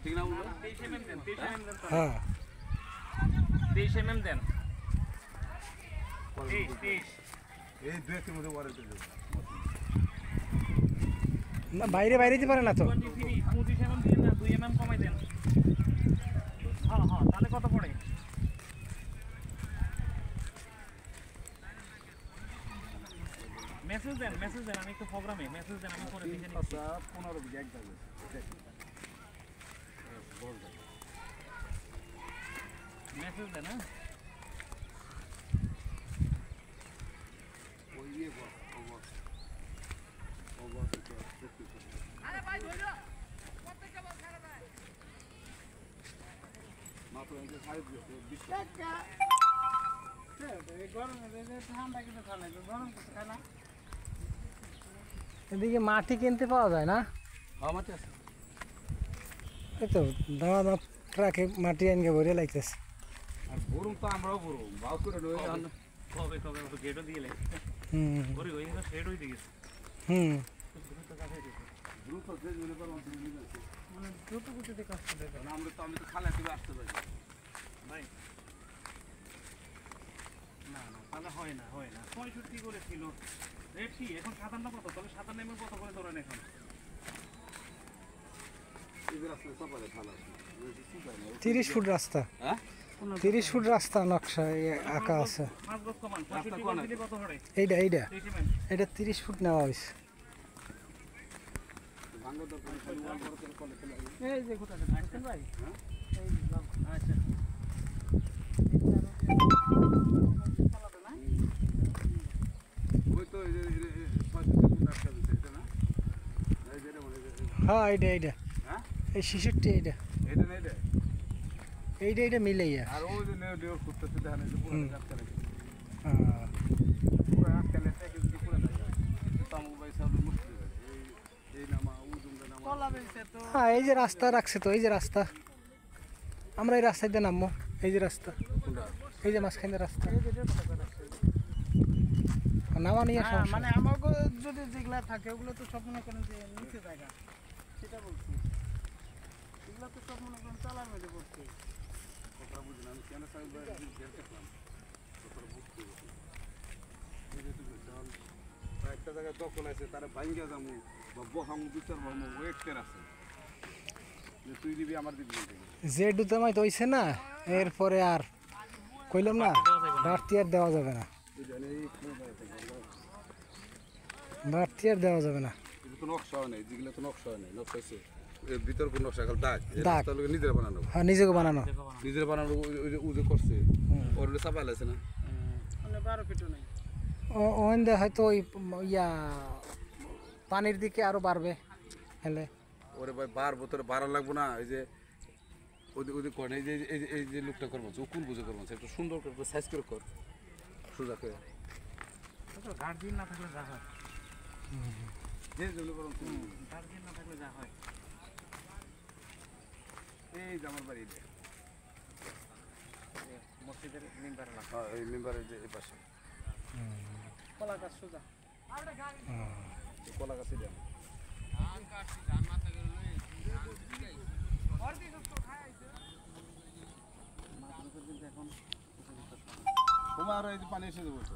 ঠিক না বলবো? 23 mm দেন, 23 mm দেন। হ্যাঁ 23 mm দেন। 23 এই দুয়ের মধ্যে ওয়ারেন্টি দেবো। না বাইরে বাইরে দিতে পারে না তো 23 25 mm দিন না, 2 mm কমাই দেন। হ্যাঁ হ্যাঁ, তাহলে কত পড়ে? মেসেজ দেন, আমি একটু প্রোগ্রামে মেসেজ দেন, আমি করে দিতে নিচ্ছি। 15 বিঘা এক যাবে। মেসেজ দেন। হ্যাঁ ওই ইয়ে বস, ও বস এটা দেখতে পাচ্ছি। আরে ভাই ধরো প্রত্যেকটা বল ছাড়া ভাই মাত্র এর সাইজ 20 টাকা এই গরমে যে ঠান্ডা কিন্তু খায় না, গরম কিছু খায় না। এদিকে মাটি কিনতে পাওয়া যায় না হ্যাঁ মাটি আছে। এই তো দামা দাম ট্রাকে মাটি আনকে ভরে লাগতেছে আর গরম তো আমরাও গরম বাউ করে নই কবে কবে তো গেটও দিলে ওরে ওই না শেড হইতে গেছে। দ্রুত কাটাই দিছে, দ্রুত যে জুড়ে পারো তুমি নিয়ে আসো। মানে দ্রুত গতিতে কাজ করতে হবে। আমি তো খালা থেকে আসতে পারি ভাই না না তাহলে হয় না 65 করে ছিল রেট কি এখন 57 কত? তাহলে 57 এর কত করে ধরেন এখন? এই রাস্তা সবাই খালা 30 ফুট রাস্তা হ্যাঁ 30 ফুট রাস্তা নকশা আঁকা আছে 5 গজ কমান 65 করে দিলে কত হয়? এইটা 30 mm এটা 30 ফুট নেওয়া হয়েছে ভাঙ্গা তো খালি ওয়াল বড় করে কলে ফেলে এই যে কোথায় আছেন ভাই? হ্যাঁ এই যাও। আচ্ছা ওই তো এই যে 65 ফুট রাস্তা আছে এটা না এই যেটা বলে হ্যাঁ এইটা হ্যাঁ এই 66 এইটা এটা না এটা এইটা মিলাইয়া আর ওই যে নেও করতেছে দেখেন এই পুরো রাস্তা নাকি হ্যাঁ পুরো রাস্তা লেখা কিন্তু পুরো না তামু ভাই সব মুশকিল এই নামা উজুমটা নামা কলা বেচছে তো। হ্যাঁ এই যে রাস্তা রাখছে তো এই যে রাস্তা আমরা এই রাস্তায় দিয়ে নামবো এই যে রাস্তা কোনটা এই যে মাঝখানে রাস্তা এই যে কথা করে রাখছে। নামা নিয়ে হ্যাঁ, মানে আমাকে যদি যেগুলা থাকে ওগুলো তো সব মনে করেন যে নিচে জায়গা, সেটা বলছি। এগুলো তো সব মনে করেন চালার মধ্যে পড়ছে। কথা বুঝিনা আমি কেন সাইড বাই বের করলাম কথা বুঝতে হবে এই যে তুই চল একটা জায়গায় দখল আছে তারে ভাঙ্গা যামু বা বহামু বিচার হমু ওয়েট করে আছে যে তুই দিবি আমার দিবি যে দুতামাই তৈছে না এরপরে আর কইলাম না বাড়তি আর দেওয়া যাবে না এই জানে এই কোন জায়গা থেকে বাড়তি আর দেওয়া যাবে না এটা তো নকশা হয় নাই যেগুলো তো নকশা হয় নাই নকশা হয়েছে এর ভিতর কোন নকশা খাল দাগ দাগ। তাহলে নিজের বানানো হ্যাঁ নিজেকে বানানো নিজের বানানো ওই যে উজে করছে ওর চাপাইল আছে না মানে 12 ফিটও নাই। ওখানে হয়তো ওই ইয়া পানির দিকে আরো বাড়বে হেলে ওরে ভাই বার বোতরে বাড়া লাগবো না এই যে ওদের কর এই যে এই যে লোকটা করবো কোন বুঝে করবো একটু সুন্দর করে সাইজ করে কর সোজা করে গার্জিয়ান না থাকলে যা হয়, যে যেগুলো করুন গার্জিয়ান না থাকলে যা হয়। এই যে আমার বাড়ি এটা মসজিদের মেম্বার এলাকা, হ্যাঁ এই মেম্বারের যে এই পাশে কলা গাছ সোজা। এই কলা গাছে দেন এখন তোমার এই যে পানি এসে যাবো তো